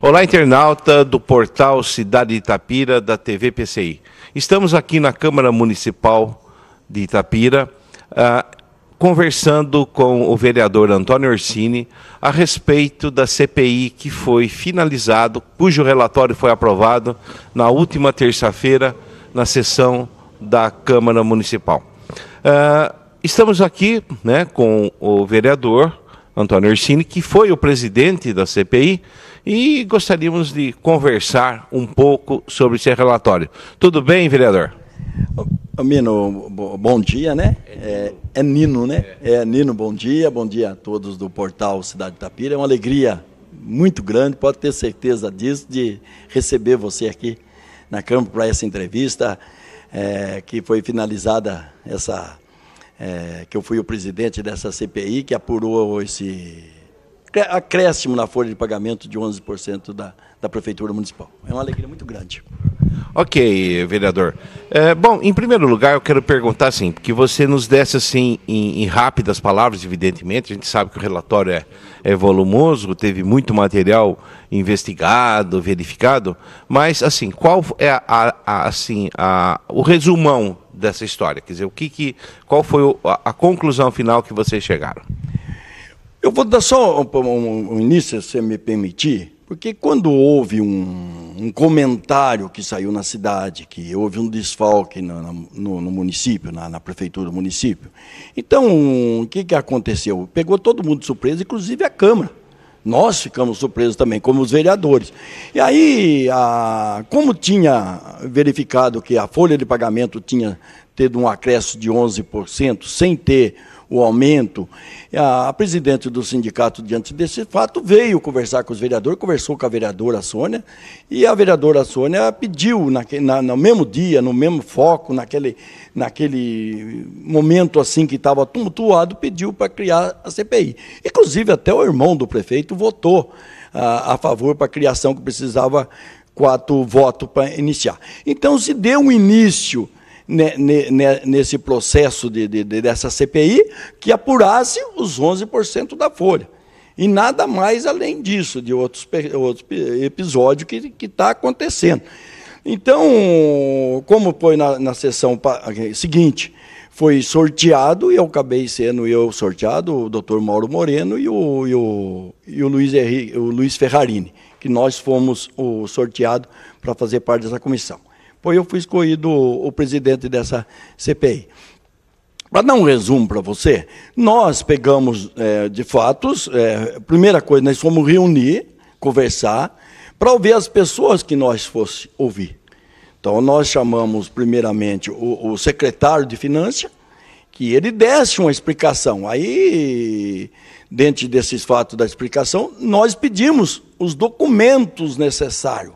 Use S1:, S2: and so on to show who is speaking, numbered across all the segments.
S1: Olá, internauta do portal Cidade de Itapira, da TV PCI. Estamos aqui na Câmara Municipal de Itapira, conversando com o vereador Antônio Orsini a respeito da CPI que foi finalizado, cujo relatório foi aprovado na última terça-feira na sessão da Câmara Municipal. Estamos aqui, com o vereador Antônio Orsini, que foi o presidente da CPI, e gostaríamos de conversar um pouco sobre esse relatório. Tudo bem, vereador?
S2: Mino, bom dia, né? É Nino, né? Nino, bom dia a todos do portal Cidade de Itapira. É uma alegria muito grande, pode ter certeza disso, de receber você aqui na Câmara para essa entrevista, que foi finalizada que eu fui o presidente dessa CPI, que apurou esse acréscimo na folha de pagamento de 11% da Prefeitura Municipal. É uma alegria muito grande.
S1: Ok, vereador. Bom, em primeiro lugar, eu quero perguntar, assim, que você nos desse, assim, em rápidas palavras, evidentemente. A gente sabe que o relatório é volumoso, teve muito material investigado, verificado, mas, assim, qual é o resumão dessa história? Quer dizer, qual foi a conclusão final que vocês chegaram?
S2: Eu vou dar só um início, se você me permitir, porque quando houve um comentário que saiu na cidade, que houve um desfalque no município, na prefeitura do município, então o que aconteceu? Pegou todo mundo de surpresa, inclusive a Câmara. Nós ficamos surpresos também, como os vereadores. E aí, como tinha verificado que a folha de pagamento tinha tido um acréscimo de 11%, sem ter o aumento, a presidente do sindicato, diante desse fato, veio conversar com os vereadores, conversou com a vereadora Sônia, e a vereadora Sônia pediu, no mesmo dia, no mesmo foco, naquele momento assim que estava tumultuado, pediu para criar a CPI. Inclusive, até o irmão do prefeito votou a favor para a criação, que precisava 4 votos para iniciar. Então, se deu um início nesse processo dessa CPI, que apurasse os 11% da folha. E nada mais além disso, de outros episódios que está acontecendo. Então, como foi na sessão seguinte, foi sorteado, e eu acabei sendo sorteado, o doutor Mauro Moreno e o Luiz Ferrarini, que nós fomos o sorteado para fazer parte dessa comissão. Pois eu fui escolhido o presidente dessa CPI. Para dar um resumo para você, nós pegamos, de fatos, primeira coisa, nós fomos reunir, conversar, para ouvir as pessoas que nós fosse ouvir. Então, nós chamamos, primeiramente, o secretário de Finanças, que ele desse uma explicação. Aí, dentro desses fatos da explicação, nós pedimos os documentos necessários,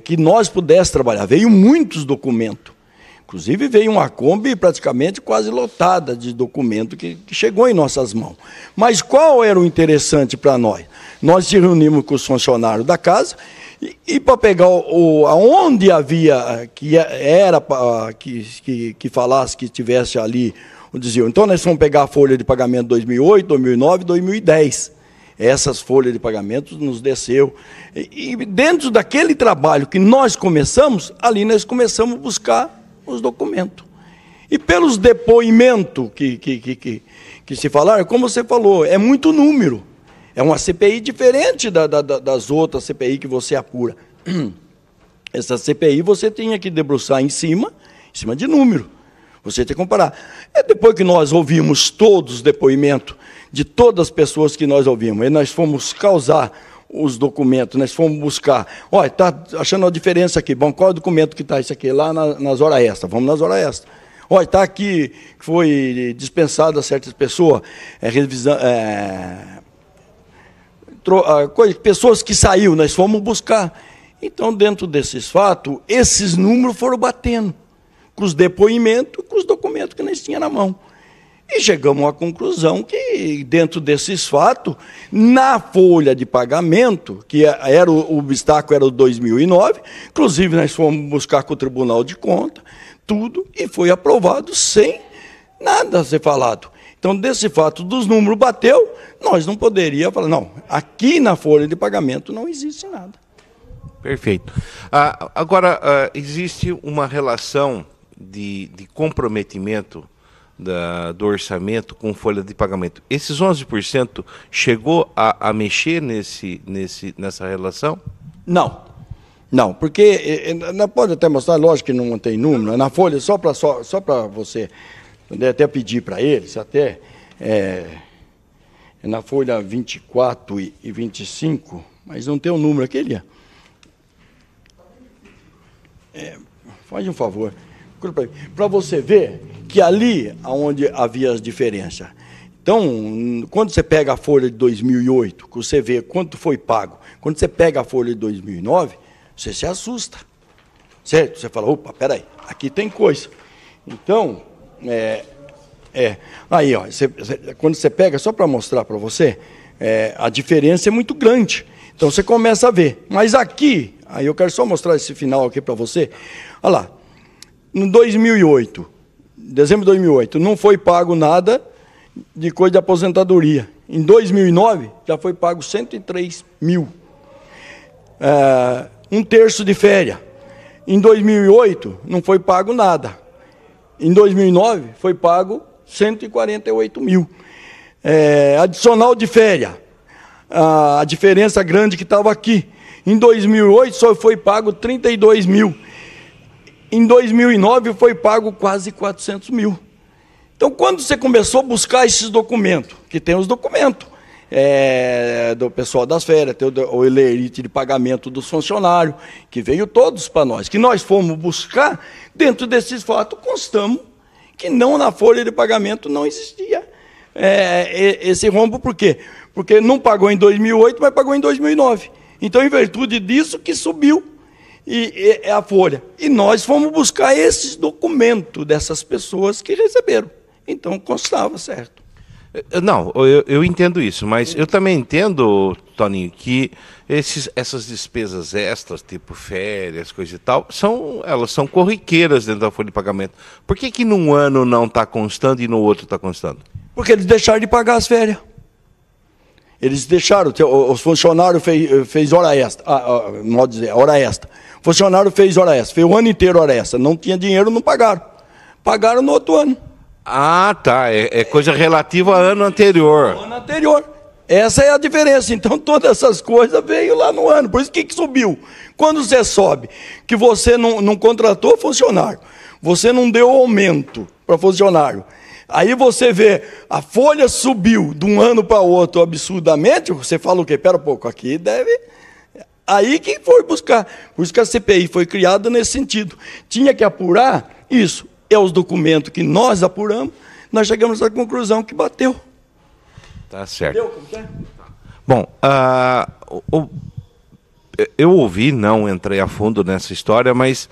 S2: que nós pudéssemos trabalhar. Veio muitos documentos. Inclusive, veio uma Kombi praticamente quase lotada de documento que chegou em nossas mãos. Mas qual era o interessante para nós? Nós se reunimos com os funcionários da casa e para pegar aonde havia, que falasse que tivesse ali, diziam, então nós vamos pegar a folha de pagamento 2008, 2009, 2010. Essas folhas de pagamento nos desceu. E dentro daquele trabalho que nós começamos, ali nós começamos a buscar os documentos. E pelos depoimentos que se falaram, como você falou, é muito número. É uma CPI diferente das outras CPI que você apura. Essa CPI você tinha que debruçar em cima de número. Você tem que comparar. Depois que nós ouvimos todos os depoimentos de todas as pessoas que nós ouvimos, e nós fomos causar os documentos, nós fomos buscar, olha, está achando a diferença aqui, bom, qual é o documento que está isso aqui? Lá nas horas extras, vamos nas horas extras. Olha, está aqui, que foi dispensado a certas pessoas, pessoas que saíram, nós fomos buscar. Então, dentro desses fatos, esses números foram batendo, com os depoimentos, com os documentos que nós tínhamos na mão. E chegamos à conclusão que, dentro desses fatos, na folha de pagamento, que era o obstáculo era o 2009, inclusive nós fomos buscar com o Tribunal de Contas, tudo, e foi aprovado sem nada a ser falado. Então, Então, desse fato dos números bateu, nós não poderíamos falar, não, aqui na folha de pagamento não existe nada.
S1: Perfeito. Agora, existe uma relação de comprometimento do orçamento com folha de pagamento. Esses 11% chegou a mexer nessa relação?
S2: Não, porque pode até mostrar, lógico que não tem número, na folha, só para você até pedir para eles, até na folha 24 e 25, mas não tem o número aquele. Faz um favor, para você ver que ali onde havia as diferenças. Então, quando você pega a folha de 2008, que você vê quanto foi pago, quando você pega a folha de 2009, você se assusta, certo? Você fala, opa, peraí, aqui tem coisa. Então, aí, ó, quando você pega, só para mostrar para você, a diferença é muito grande. Então, você começa a ver. Mas aqui, aí eu quero só mostrar esse final aqui para você. Olha lá, no 2008, dezembro de 2008, não foi pago nada de coisa de aposentadoria. Em 2009, já foi pago 103 mil. Um terço de férias. Em 2008, não foi pago nada. Em 2009, foi pago 148 mil. Adicional de férias. A diferença grande que estava aqui. Em 2008, só foi pago 32 mil. Em 2009, foi pago quase 400 mil. Então, quando você começou a buscar esses documentos, que tem os documentos do pessoal das férias, tem o elerite de pagamento dos funcionários, que veio todos para nós, que nós fomos buscar, dentro desses fatos, constamos que não na folha de pagamento não existia esse rombo. Por quê? Porque não pagou em 2008, mas pagou em 2009. Então, em virtude disso, que subiu a folha. E nós fomos buscar esses documentos dessas pessoas que receberam. Então, constava, certo?
S1: Não, eu entendo isso, mas eu também entendo, Toninho, que essas despesas extras, tipo férias, coisa e tal, elas são corriqueiras dentro da folha de pagamento. Por que num ano não está constando e no outro está constando?
S2: Porque eles deixaram de pagar as férias. Eles deixaram, os funcionários fez hora extra, modo dizer, hora extra. O funcionário fez hora extra, fez o ano inteiro hora extra, não tinha dinheiro, não pagaram. Pagaram no outro ano.
S1: Ah, tá, é coisa relativa ao ano anterior.
S2: Ano anterior. Essa é a diferença. Então, todas essas coisas veio lá no ano. Por isso que subiu. Quando você sobe, que você não contratou funcionário, você não deu aumento para funcionário, aí você vê, a folha subiu de um ano para outro absurdamente, você fala o quê? Pera um pouco, aqui deve... Aí que foi buscar. Por isso que a CPI foi criada nesse sentido. Tinha que apurar isso. Os documentos que nós apuramos, nós chegamos à conclusão que bateu.
S1: Tá certo. Bom, eu ouvi, não entrei a fundo nessa história, mas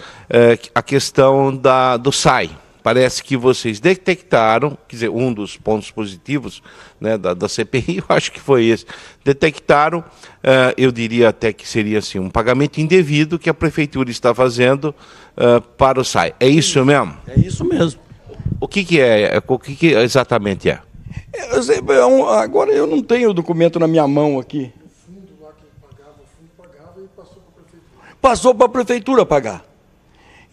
S1: a questão do SAI. Parece que vocês detectaram, quer dizer, um dos pontos positivos, né, da CPI, eu acho que foi esse, detectaram, eu diria até que seria assim, um pagamento indevido que a Prefeitura está fazendo para o SAI. É isso mesmo?
S2: É isso mesmo.
S1: O que é? O que exatamente é?
S2: Agora eu não tenho o documento na minha mão aqui.
S3: O fundo lá que pagava e passou para a Prefeitura.
S2: Passou para a Prefeitura pagar.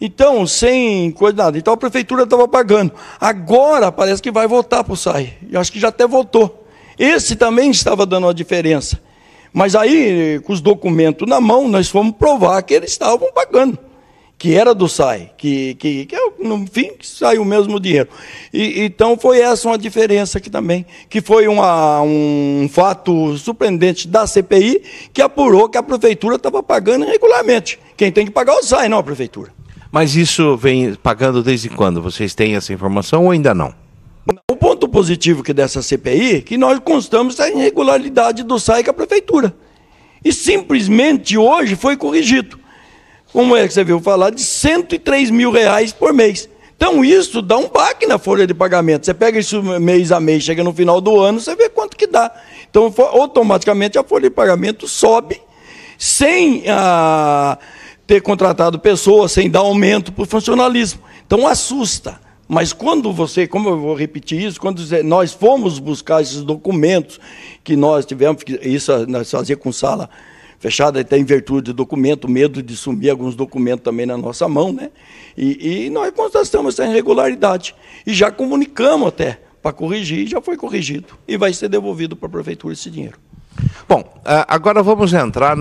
S2: Então, sem coisa nada. Então, a Prefeitura estava pagando. Agora, parece que vai voltar para o SAI. Eu acho que já até voltou. Esse também estava dando uma diferença. Mas aí, com os documentos na mão, nós fomos provar que eles estavam pagando. Que era do SAI. Que no fim, saiu o mesmo dinheiro. Então, foi essa uma diferença aqui também. Que foi um fato surpreendente da CPI, que apurou que a Prefeitura estava pagando regularmente. Quem tem que pagar é o SAI, não a Prefeitura.
S1: Mas isso vem pagando desde quando? Vocês têm essa informação ou ainda não?
S2: O ponto positivo que dessa CPI é que nós constamos a irregularidade do SAI com a Prefeitura. E simplesmente hoje foi corrigido. Como é que você viu falar? De 103 mil reais por mês. Então isso dá um baque na folha de pagamento. Você pega isso mês a mês, chega no final do ano, você vê quanto que dá. Então automaticamente a folha de pagamento sobe sem ter contratado pessoas, sem dar aumento para o funcionalismo. Então assusta. Mas quando você, como eu vou repetir isso, quando nós fomos buscar esses documentos que nós tivemos, isso nós fazíamos com sala fechada, até em virtude de documento, medo de sumir alguns documentos também na nossa mão, né? E nós constatamos essa irregularidade. E já comunicamos até para corrigir, e já foi corrigido. E vai ser devolvido para a prefeitura esse dinheiro.
S1: Bom, agora vamos entrar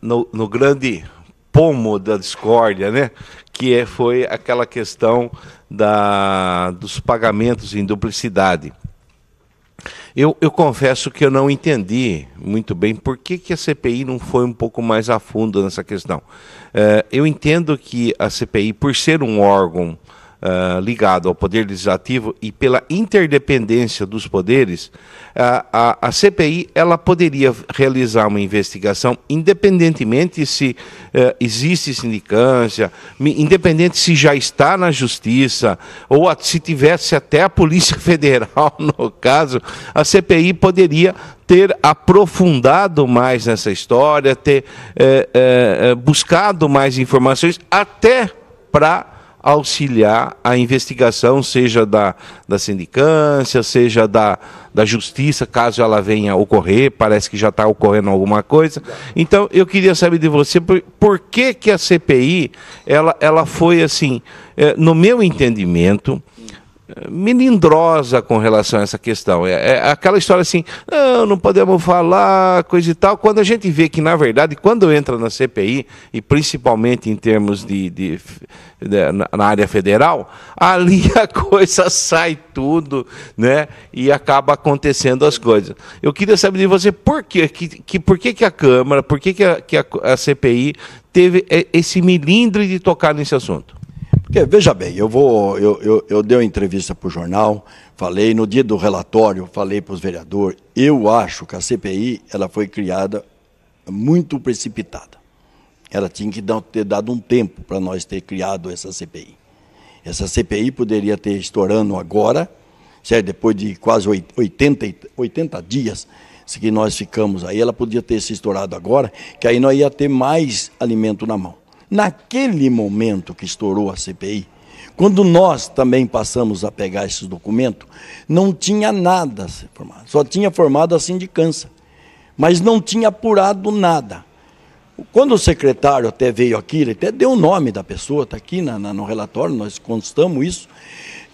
S1: no grande pomo da discórdia, né? Que foi aquela questão dos pagamentos em duplicidade. Eu confesso que eu não entendi muito bem por que a CPI não foi um pouco mais a fundo nessa questão. Eu entendo que a CPI, por ser um órgão ligado ao Poder Legislativo e pela interdependência dos poderes, a CPI ela poderia realizar uma investigação independentemente se existe sindicância, independente se já está na Justiça, ou se tivesse até a Polícia Federal, no caso, a CPI poderia ter aprofundado mais nessa história, ter buscado mais informações, até para auxiliar a investigação, seja da sindicância, seja da justiça, caso ela venha a ocorrer, parece que já está ocorrendo alguma coisa. Então, eu queria saber de você, por que a CPI, ela foi assim, no meu entendimento, melindrosa com relação a essa questão. É aquela história assim, não podemos falar, coisa e tal, quando a gente vê que, na verdade, quando entra na CPI, e principalmente em termos na área federal, ali a coisa sai tudo, né, e acaba acontecendo as coisas. Eu queria saber de você por que a Câmara, por que a CPI teve esse melindre de tocar nesse assunto?
S2: Porque, veja bem, eu dei uma entrevista para o jornal, falei, no dia do relatório, falei para os vereadores, eu acho que a CPI ela foi criada muito precipitada. Ela tinha que ter dado um tempo para nós ter criado essa CPI. Essa CPI poderia ter estourando agora, certo? Depois de quase 80 dias que nós ficamos aí, ela podia ter se estourado agora, que aí nós ia ter mais alimento na mão. Naquele momento que estourou a CPI, quando nós também passamos a pegar esses documentos, não tinha nada formado, só tinha formado a sindicância, mas não tinha apurado nada. Quando o secretário até veio aqui, ele até deu o nome da pessoa, está aqui no relatório, nós constamos isso.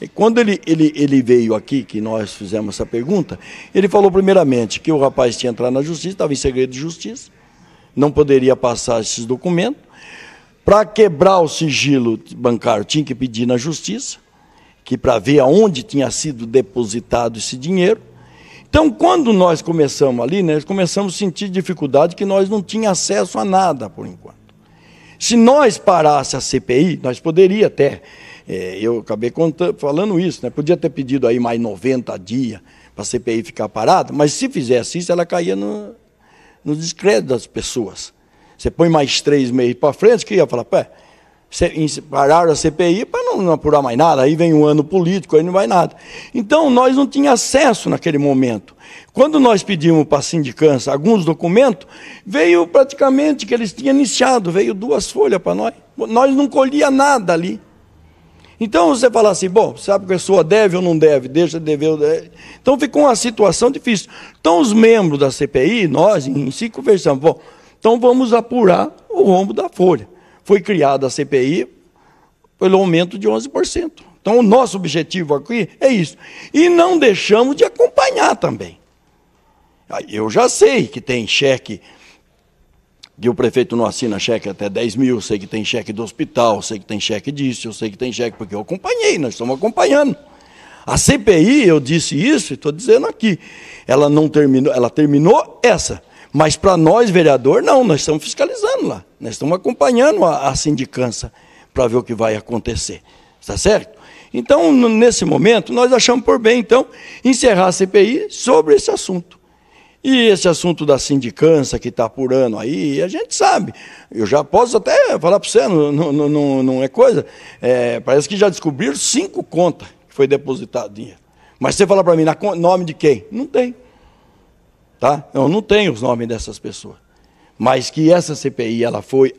S2: E quando ele veio aqui, que nós fizemos essa pergunta, ele falou primeiramente que o rapaz tinha entrado na justiça, estava em segredo de justiça, não poderia passar esses documentos. Para quebrar o sigilo bancário, tinha que pedir na justiça, que para ver aonde tinha sido depositado esse dinheiro. Então, quando nós começamos ali, nós começamos a sentir dificuldade, que nós não tínhamos acesso a nada, por enquanto. Se nós parássemos a CPI, nós poderíamos até, eu acabei falando isso, né? Podia ter pedido aí mais 90 dias para a CPI ficar parada, mas se fizesse isso, ela caía no descrédito das pessoas. Você põe mais 3 meses para frente, que ia falar, pararam a CPI para não apurar mais nada, aí vem um ano político, aí não vai nada. Então, nós não tínhamos acesso naquele momento. Quando nós pedimos para a sindicância alguns documentos, veio praticamente que eles tinham iniciado, veio 2 folhas para nós. Nós não colhia nada ali. Então, você fala assim, bom, sabe que a pessoa deve ou não deve, deixa de dever ou deve. Então, ficou uma situação difícil. Então, os membros da CPI, nós em si conversamos, bom, então vamos apurar o rombo da folha. Foi criada a CPI pelo aumento de 11%. Então o nosso objetivo aqui é isso. E não deixamos de acompanhar também. Eu já sei que tem cheque, que o prefeito não assina cheque até 10 mil, sei que tem cheque do hospital, sei que tem cheque disso, eu sei que tem cheque, porque eu acompanhei, nós estamos acompanhando. A CPI, eu disse isso e estou dizendo aqui, ela não terminou, ela terminou essa. Mas para nós, vereador, não, nós estamos fiscalizando lá. Nós estamos acompanhando a sindicância para ver o que vai acontecer. Está certo? Então, nesse momento, nós achamos por bem, então, encerrar a CPI sobre esse assunto. E esse assunto da sindicância que está apurando aí, a gente sabe. Eu já posso até falar para você, não é coisa. Parece que já descobriram 5 contas que foi depositado dinheiro. Mas você fala para mim, nome de quem? Não tem. Tá? Eu não tenho os nomes dessas pessoas. Mas que essa CPI ela foi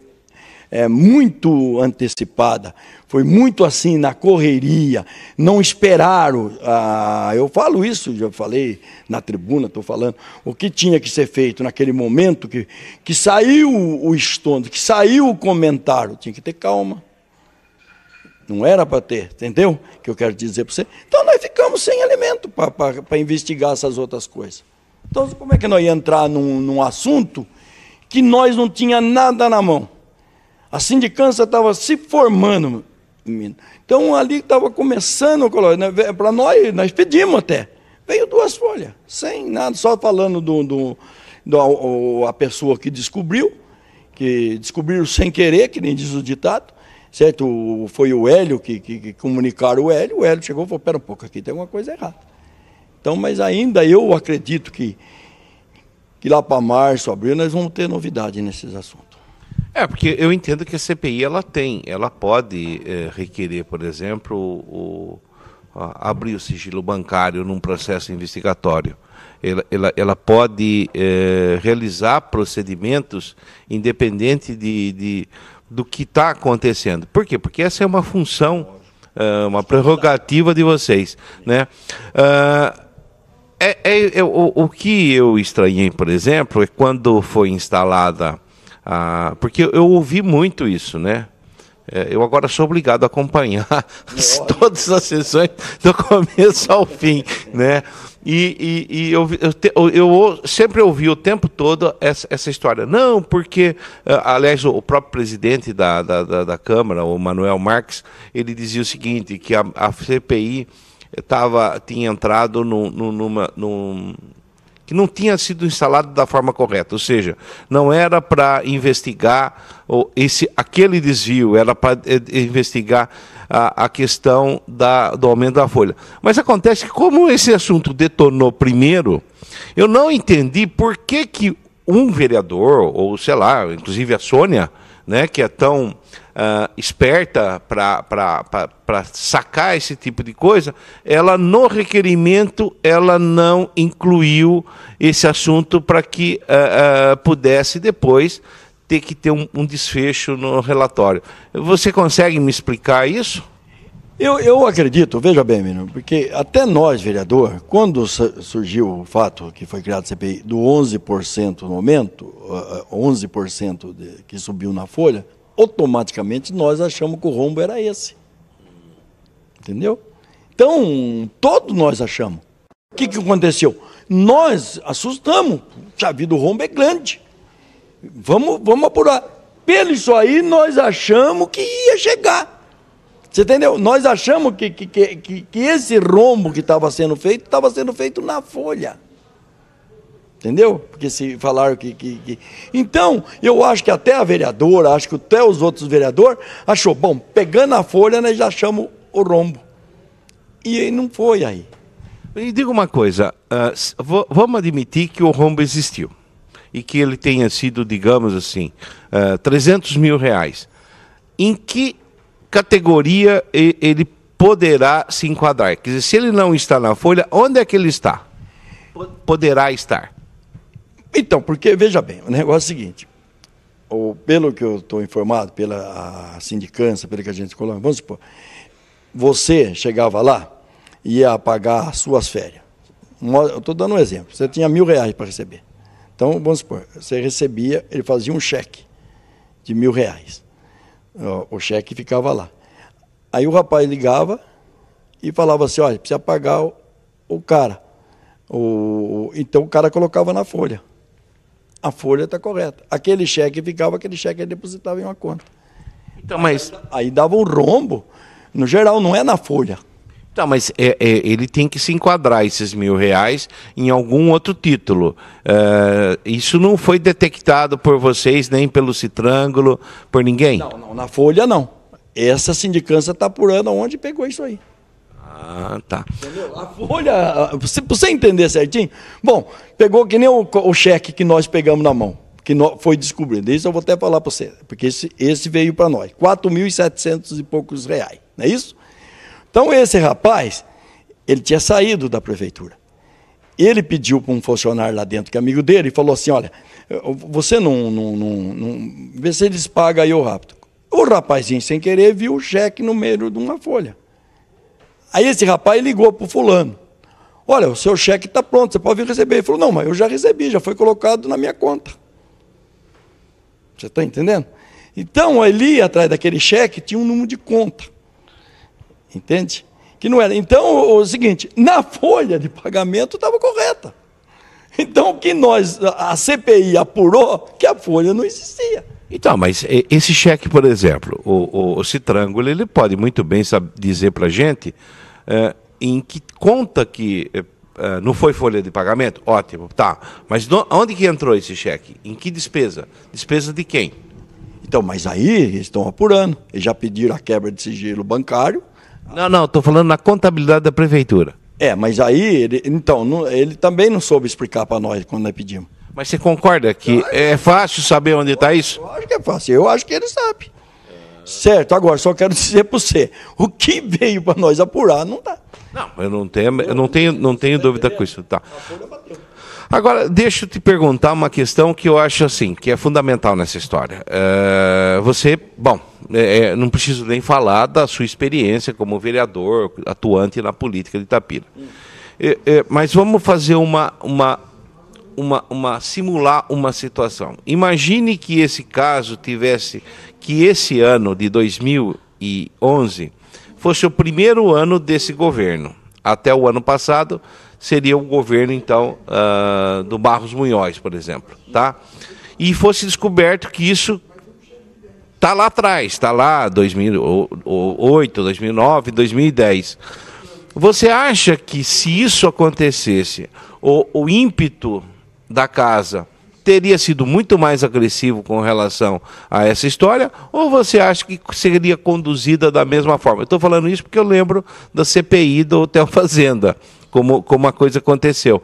S2: muito antecipada, foi muito assim na correria, não esperaram. Eu falo isso, já falei na tribuna, estou falando, o que tinha que ser feito naquele momento que saiu o estrondo, que saiu o comentário, tinha que ter calma. Não era para ter, entendeu? Que eu quero dizer para você. Então nós ficamos sem alimento para investigar essas outras coisas. Então como é que nós ia entrar num assunto que nós não tinha nada na mão? A sindicância estava se formando, menino. Então ali estava começando, para nós pedimos até. Veio 2 folhas, sem nada, só falando a pessoa que descobriu sem querer, que nem diz o ditado, certo? Foi o Hélio que comunicaram o Hélio chegou e falou, pera um pouco, aqui tem alguma coisa errada. Então, mas ainda eu acredito que lá para março, abril, nós vamos ter novidade nesses assuntos.
S1: Porque eu entendo que a CPI ela pode requerer, por exemplo, abrir o sigilo bancário num processo investigatório. Ela pode realizar procedimentos independente do que está acontecendo. Por quê? Porque essa é uma função, uma prerrogativa de vocês, né? O que eu estranhei, por exemplo, é quando foi instalada porque eu ouvi muito isso, né? Eu agora sou obrigado a acompanhar todas as sessões do começo ao fim, né? E eu sempre ouvi o tempo todo essa história. Não, porque, aliás, o próprio presidente da Câmara, o Manuel Marques, ele dizia o seguinte, que a CPI tinha entrado que não tinha sido instalado da forma correta, ou seja, não era para investigar aquele desvio, era para investigar a questão do aumento da folha. Mas acontece que, como esse assunto detonou primeiro, eu não entendi por que um vereador, ou sei lá, inclusive a Sônia, né, que é tão esperta para sacar esse tipo de coisa, ela no requerimento ela não incluiu esse assunto para que pudesse depois ter que ter um desfecho no relatório. Você consegue me explicar isso?
S2: Eu acredito, veja bem, menino, porque até nós, vereador, quando surgiu o fato que foi criado a CPI do 11% no aumento, 11% que subiu na folha, automaticamente nós achamos que o rombo era esse. Entendeu? Então, todos nós achamos. O que aconteceu? Nós assustamos. A vida do rombo é grande. Vamos apurar. Pelo isso aí, nós achamos que ia chegar. Você entendeu? Nós achamos que esse rombo que estava sendo feito na folha. Entendeu? Porque se falaram que... Então, eu acho que até a vereadora, acho que até os outros vereadores, achou, bom, pegando a folha, nós já achamos o rombo. E não foi aí.
S1: E diga uma coisa, vamos admitir que o rombo existiu. E que ele tenha sido, digamos assim, 300 mil reais. Em que categoria ele poderá se enquadrar? Quer dizer, se ele não está na folha, onde é que ele está? Poderá estar.
S2: Então, porque, veja bem, o negócio é o seguinte, pelo que eu estou informado, pela sindicância, pelo que a gente colocou, vamos supor, você chegava lá e ia pagar as suas férias. Eu estou dando um exemplo, você tinha R$1.000 para receber. Então, vamos supor, você recebia, ele fazia um cheque de R$1.000. O cheque ficava lá. Aí o rapaz ligava e falava assim, olha, precisa pagar o cara. Então o cara colocava na folha. A folha está correta. Aquele cheque ele depositava em uma conta.
S1: Então, mas...
S2: Aí dava um rombo. No geral, não é na folha.
S1: Então, mas ele tem que se enquadrar esses R$1.000 em algum outro título. Isso não foi detectado por vocês, nem pelo Citrângulo, por ninguém?
S2: Não, na folha não. Essa sindicância está apurando onde pegou isso aí.
S1: Ah, tá.
S2: Entendeu? A folha, para você entender certinho, bom, pegou que nem o cheque que nós pegamos na mão, que foi descobrido. Isso eu vou até falar para você, porque esse veio para nós, 4.700 e poucos reais, não é isso? Então esse rapaz, ele tinha saído da prefeitura. Ele pediu para um funcionário lá dentro, que é amigo dele, e falou assim, olha, você não vê se eles pagam aí o rápido. O rapazinho, sem querer, viu o cheque no meio de uma folha. Aí esse rapaz ligou para o fulano. Olha, o seu cheque está pronto, você pode vir receber. Ele falou, não, mas eu já recebi, já foi colocado na minha conta. Você está entendendo? Então, ali, atrás daquele cheque, tinha um número de conta. Entende? Que não era. Então, o seguinte, na folha de pagamento estava correta. Então, o que a CPI apurou, que a folha não existia.
S1: Então, mas esse cheque, por exemplo, o Citrângulo, ele pode muito bem dizer para a gente em que conta que não foi folha de pagamento? Ótimo, tá. Mas onde que entrou esse cheque? Em que despesa? Despesa de quem?
S2: Então, mas aí eles estão apurando. Eles já pediram a quebra de sigilo bancário.
S1: Não, estou falando na contabilidade da prefeitura.
S2: Mas aí, ele também não soube explicar para nós quando nós pedimos.
S1: Mas você concorda que é fácil saber onde está isso?
S2: Eu acho que é fácil, eu acho que ele sabe. Certo, agora só quero dizer para você, o que veio para nós apurar não dá.
S1: Não, eu não tenho dúvida com isso. Tá. Agora, deixa eu te perguntar uma questão que eu acho assim, que é fundamental nessa história. Não preciso nem falar da sua experiência como vereador, atuante na política de Itapira. Mas vamos fazer simular uma situação. Imagine que esse caso que esse ano de 2011 fosse o primeiro ano desse governo. Até o ano passado seria o governo, então, do Barros Munhoz, por exemplo. Tá? E fosse descoberto que isso está lá atrás, está lá 2008, 2009, 2010. Você acha que se isso acontecesse, o ímpeto da casa teria sido muito mais agressivo com relação a essa história, ou você acha que seria conduzida da mesma forma? Eu estou falando isso porque eu lembro da CPI do Hotel Fazenda, como a coisa aconteceu.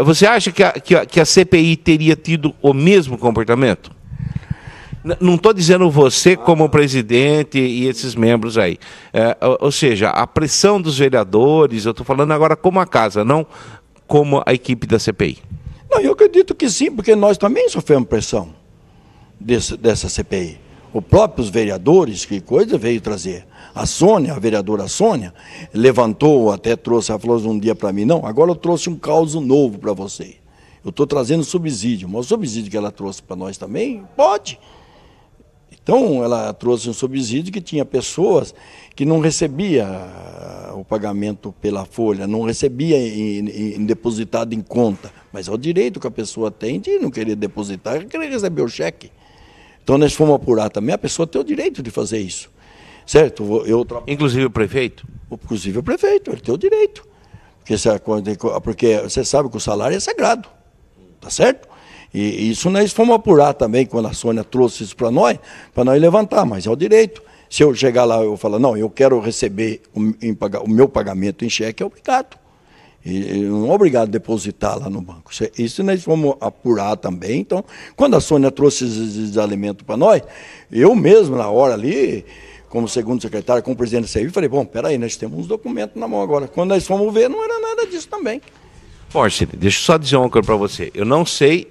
S1: Você acha que a CPI teria tido o mesmo comportamento? Não estou dizendo você como presidente e esses membros aí. Ou seja, a pressão dos vereadores, eu estou falando agora como a casa, não como a equipe da CPI.
S2: Não, eu acredito que sim, porque nós também sofremos pressão dessa CPI. Os próprios vereadores, que coisa veio trazer. A Sônia, a vereadora Sônia, levantou, até trouxe, ela falou um dia para mim, não, agora eu trouxe um caos novo para você. Eu estou trazendo subsídio, mas o subsídio que ela trouxe para nós também, pode. Então, ela trouxe um subsídio que tinha pessoas que não recebia o pagamento pela folha, não recebia depositado em conta. Mas é o direito que a pessoa tem de não querer depositar, querer receber o cheque. Então, nós fomos apurar também, a pessoa tem o direito de fazer isso. Certo?
S1: Inclusive o prefeito?
S2: Inclusive o prefeito, ele tem o direito. Porque você sabe que o salário é sagrado. Tá certo? E isso nós fomos apurar também, quando a Sônia trouxe isso para nós levantar, mas é o direito. Se eu chegar lá e falar, não, eu quero receber o meu pagamento em cheque, é obrigado. E não é obrigado a depositar lá no banco. Isso nós fomos apurar também. Então, quando a Sônia trouxe esses alimentos para nós, eu mesmo, na hora ali, como segundo secretário, como presidente da CEI, falei, bom, peraí, nós temos uns documentos na mão agora. Quando nós fomos ver, não era nada disso também.
S1: Forcine, deixa eu só dizer uma coisa para você. Eu não sei,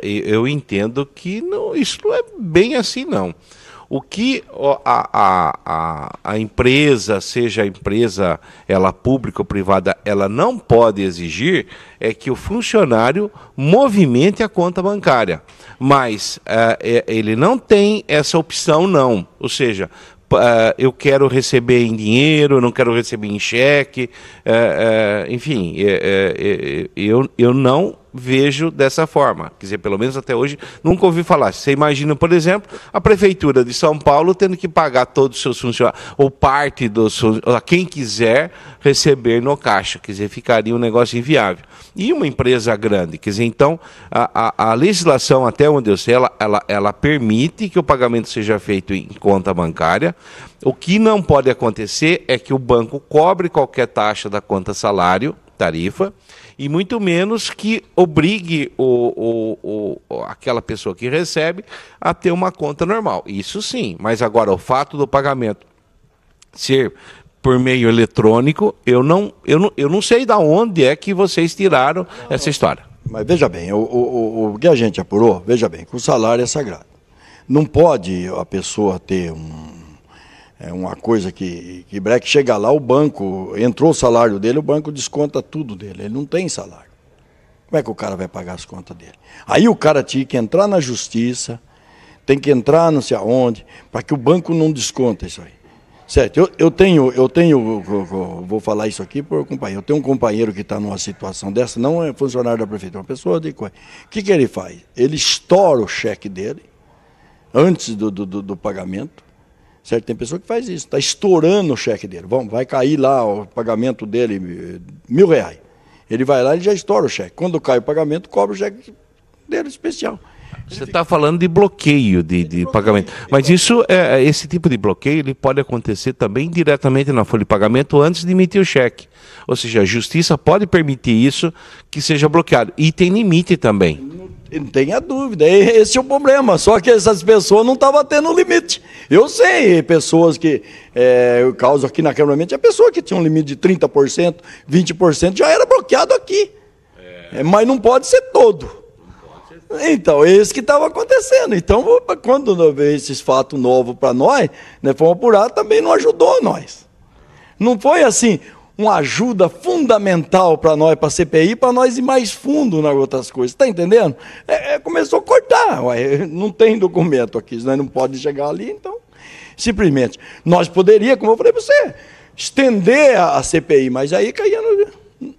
S1: eu entendo que isso não é bem assim, não. O que a empresa, seja a empresa ela pública ou privada, ela não pode exigir é que o funcionário movimente a conta bancária. Mas ele não tem essa opção, não. Ou seja, eu quero receber em dinheiro, não quero receber em cheque, enfim, eu não vejo dessa forma. Quer dizer, pelo menos até hoje, nunca ouvi falar. Você imagina, por exemplo, a Prefeitura de São Paulo tendo que pagar todos os seus funcionários, ou parte dos funcionários, quem quiser receber no caixa. Quer dizer, ficaria um negócio inviável. E uma empresa grande, quer dizer, então, a legislação, até onde eu sei, ela permite que o pagamento seja feito em conta bancária. O que não pode acontecer é que o banco cobre qualquer taxa da conta salário, tarifa, e muito menos que obrigue aquela pessoa que recebe a ter uma conta normal. Isso sim, mas agora o fato do pagamento ser por meio eletrônico, eu não sei de onde é que vocês tiraram essa história.
S2: Mas veja bem, o que a gente apurou, veja bem, que o salário é sagrado. Não pode a pessoa ter uma coisa que breque, chega lá, o banco, entrou o salário dele, o banco desconta tudo dele, ele não tem salário. Como é que o cara vai pagar as contas dele? Aí o cara tinha que entrar na justiça, tem que entrar não sei aonde, para que o banco não desconta isso aí. Certo, eu tenho, vou falar isso aqui por companheiro, eu tenho um companheiro que está numa situação dessa, não é funcionário da prefeitura, é uma pessoa de coisa. O que ele faz? Ele estoura o cheque dele, antes do pagamento, certo? Tem pessoa que faz isso, está estourando o cheque dele, vai cair lá o pagamento dele, R$1.000. Ele vai lá e já estoura o cheque. Quando cai o pagamento, cobra o cheque dele especial.
S1: Você está falando de bloqueio de pagamento. Mas esse tipo de bloqueio ele pode acontecer também diretamente na folha de pagamento antes de emitir o cheque. Ou seja, a justiça pode permitir isso, que seja bloqueado. E tem limite também.
S2: Não tenha dúvida, esse é o problema. Só que essas pessoas não estavam tendo limite. Eu sei pessoas que, o caso aqui na Câmara, a pessoa que tinha um limite de 30%, 20% já era bloqueado aqui. Mas não pode ser todo. Então, é isso que estava acontecendo. Então, quando veio esses fatos novos para nós, né, fomos apurar, também não ajudou nós. Não foi assim, uma ajuda fundamental para nós, para a CPI, para nós ir mais fundo nas outras coisas. Está entendendo? Começou a cortar. Não tem documento aqui, nós não podemos chegar ali, então, simplesmente. Nós poderíamos, como eu falei para você, estender a CPI, mas aí caía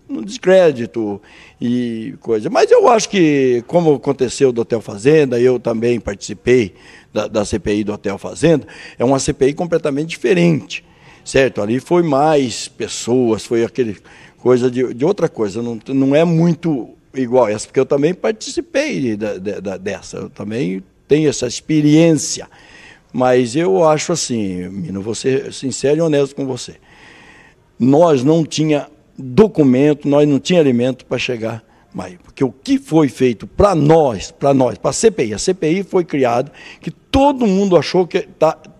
S2: no descrédito e coisa. Mas eu acho que, como aconteceu do Hotel Fazenda, eu também participei da CPI do Hotel Fazenda, é uma CPI completamente diferente, certo? Ali foi mais pessoas, foi aquele coisa de outra coisa, não é muito igual essa, porque eu também participei dessa, eu também tenho essa experiência, mas eu acho assim, Mino, vou ser sincero e honesto com você, nós não tinha documento, nós não tínhamos alimento para chegar mais. Porque o que foi feito para nós, para a CPI foi criada, que todo mundo achou que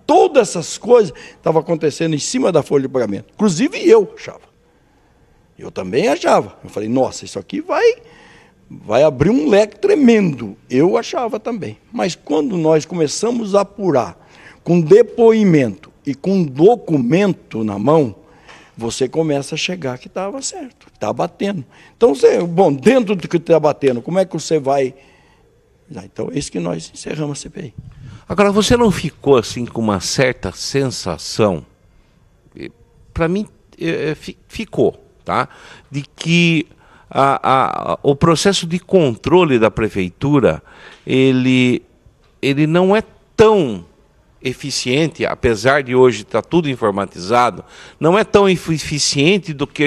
S2: todas essas coisas estavam acontecendo em cima da folha de pagamento. Inclusive eu achava. Eu também achava. Eu falei, nossa, isso aqui vai abrir um leque tremendo. Eu achava também. Mas quando nós começamos a apurar com depoimento e com documento na mão, você começa a chegar que estava certo, que está batendo. Então, dentro do que está batendo, como é que você vai... Então, é isso que nós encerramos a CPI.
S1: Agora, você não ficou assim com uma certa sensação, para mim, ficou, tá? De que o processo de controle da prefeitura, ele não é tão eficiente, apesar de hoje estar tudo informatizado, não é tão eficiente do que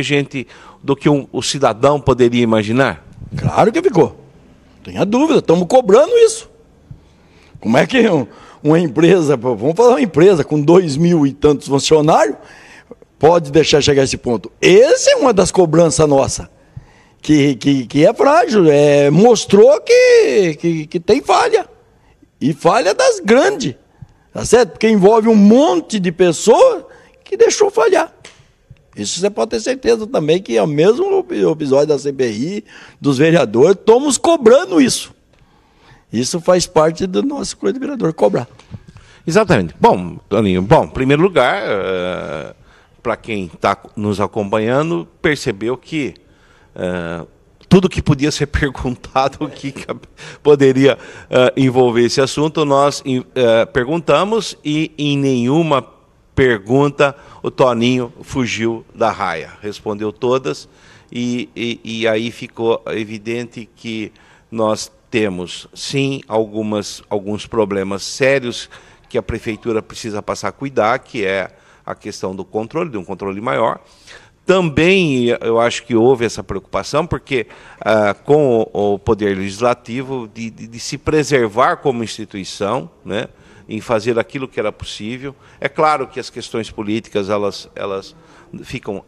S1: o cidadão poderia imaginar?
S2: Claro que ficou. Não tenha dúvida, estamos cobrando isso. Como é que uma empresa, vamos falar uma empresa com 2.000 e tantos funcionários, pode deixar chegar a esse ponto? Essa é uma das cobranças nossas, que é frágil, mostrou que tem falha, e falha das grandes. Tá certo? Porque envolve um monte de pessoas que deixou falhar. Isso você pode ter certeza também que é o mesmo episódio da CPI, dos vereadores, estamos cobrando isso. Isso faz parte do nosso coisa de vereador, cobrar.
S1: Exatamente. Bom, Toninho, em primeiro lugar, para quem está nos acompanhando, percebeu que tudo que podia ser perguntado, o que poderia envolver esse assunto, nós perguntamos e em nenhuma pergunta o Toninho fugiu da raia. Respondeu todas e aí ficou evidente que nós temos, sim, alguns problemas sérios que a prefeitura precisa passar a cuidar, que é a questão do controle, de um controle maior. Também eu acho que houve essa preocupação, porque com o Poder Legislativo, de se preservar como instituição, né, em fazer aquilo que era possível. É claro que as questões políticas elas ficam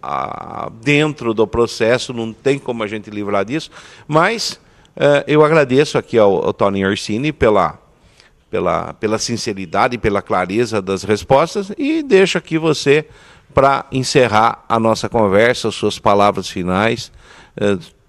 S1: dentro do processo, não tem como a gente livrar disso, mas eu agradeço aqui ao Toninho Orsini pela sinceridade e pela clareza das respostas e deixo aqui você para encerrar a nossa conversa, as suas palavras finais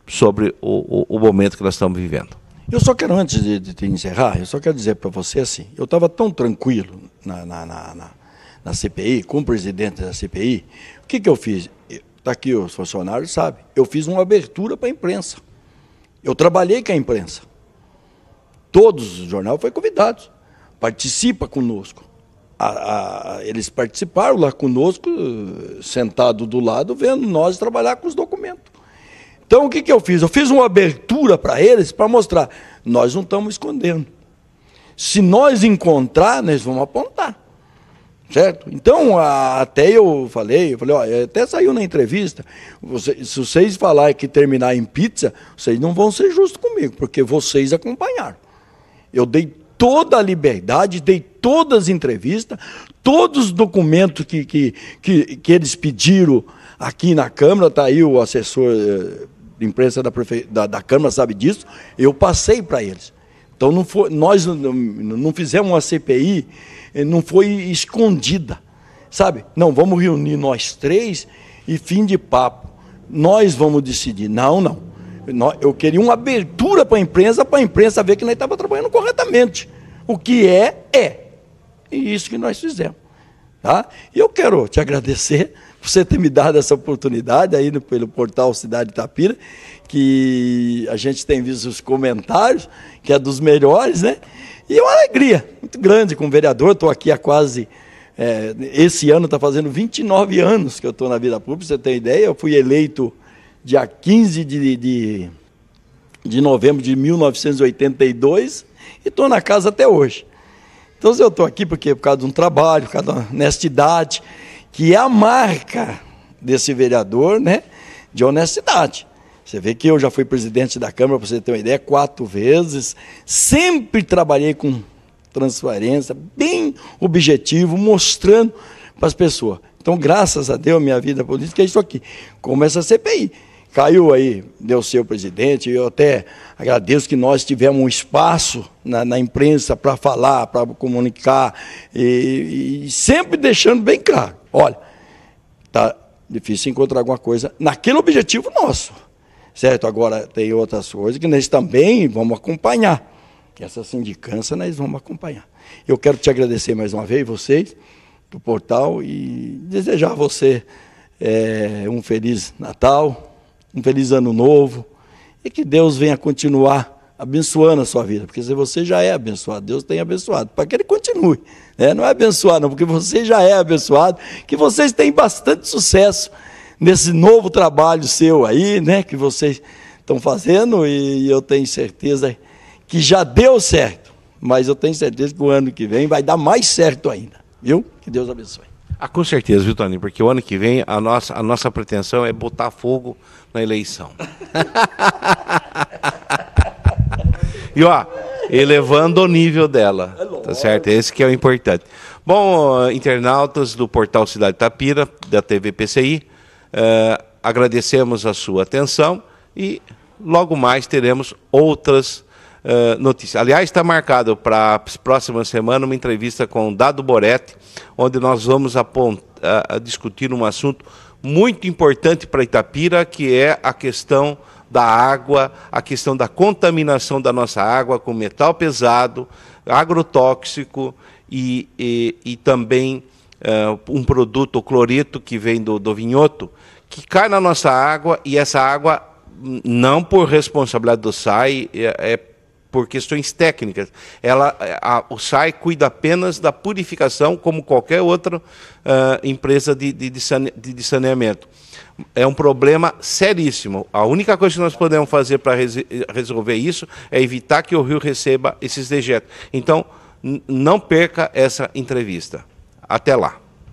S1: sobre o momento que nós estamos vivendo.
S2: Eu só quero, antes de encerrar, eu só quero dizer para você assim, eu estava tão tranquilo na CPI, com o presidente da CPI, o que eu fiz? Está aqui os funcionários sabem, eu fiz uma abertura para a imprensa. Eu trabalhei com a imprensa. Todos os jornais foram convidados. Participa conosco. Eles participaram lá conosco, sentado do lado, vendo nós trabalhar com os documentos. Então, o que eu fiz? Eu fiz uma abertura para eles, para mostrar, nós não estamos escondendo. Se nós encontrar, nós vamos apontar. Certo? Então, até eu falei, olha, até saiu na entrevista, se vocês falarem que terminar em pizza, vocês não vão ser justos comigo, porque vocês acompanharam. Eu dei toda a liberdade, dei todas as entrevistas, todos os documentos que eles pediram aqui na Câmara, está aí o assessor de imprensa da Câmara, sabe disso, eu passei para eles. Então, nós não fizemos uma CPI, não foi escondida, sabe? Não, vamos reunir nós três e fim de papo. Nós vamos decidir. Não. Eu queria uma abertura para a imprensa ver que nós estávamos trabalhando corretamente. O que é. E isso que nós fizemos. Tá? E eu quero te agradecer por você ter me dado essa oportunidade aí pelo portal Cidade Itapira, que a gente tem visto os comentários, que é dos melhores, né? E é uma alegria muito grande como vereador, estou aqui há quase, esse ano está fazendo 29 anos que eu estou na vida pública, você tem ideia, eu fui eleito dia 15 de novembro de 1982 e estou na casa até hoje. Então eu estou aqui por causa de um trabalho, por causa da honestidade, que é a marca desse vereador, né, de honestidade. Você vê que eu já fui presidente da Câmara, para você ter uma ideia, 4 vezes. Sempre trabalhei com transparência, bem objetivo, mostrando para as pessoas. Então, graças a Deus, minha vida política é isso aqui. Como essa CPI. Caiu aí, deu seu presidente, eu até agradeço que nós tivemos um espaço na imprensa para falar, para comunicar, e sempre deixando bem claro. Olha, está difícil encontrar alguma coisa naquele objetivo nosso. Certo? Agora tem outras coisas que nós também vamos acompanhar. Essa sindicância nós vamos acompanhar. Eu quero te agradecer mais uma vez, vocês, do portal, e desejar a você um feliz Natal, um feliz Ano Novo, e que Deus venha continuar abençoando a sua vida, porque se você já é abençoado, Deus tem abençoado, para que Ele continue. Né? Não é abençoado, não, porque você já é abençoado, que vocês têm bastante sucesso nesse novo trabalho seu aí, né, que vocês estão fazendo, e eu tenho certeza que já deu certo, mas eu tenho certeza que o ano que vem vai dar mais certo ainda, viu? Que Deus abençoe.
S1: Com certeza, viu, Toninho? Porque o ano que vem a nossa pretensão é botar fogo na eleição. E elevando o nível dela, tá certo? Esse que é o importante. Bom, internautas do portal Cidade Itapira, da TV PCI, agradecemos a sua atenção e logo mais teremos outras notícias. Aliás, está marcado para a próxima semana uma entrevista com o Dado Boretti, onde nós vamos discutir um assunto muito importante para Itapira, que é a questão da água, a questão da contaminação da nossa água com metal pesado, agrotóxico e também um produto, o cloreto, que vem do vinhoto, que cai na nossa água, e essa água, não por responsabilidade do SAI, por questões técnicas. O SAI cuida apenas da purificação, como qualquer outra empresa de saneamento. É um problema seríssimo. A única coisa que nós podemos fazer para resolver isso é evitar que o rio receba esses dejetos. Então, não perca essa entrevista. Até lá.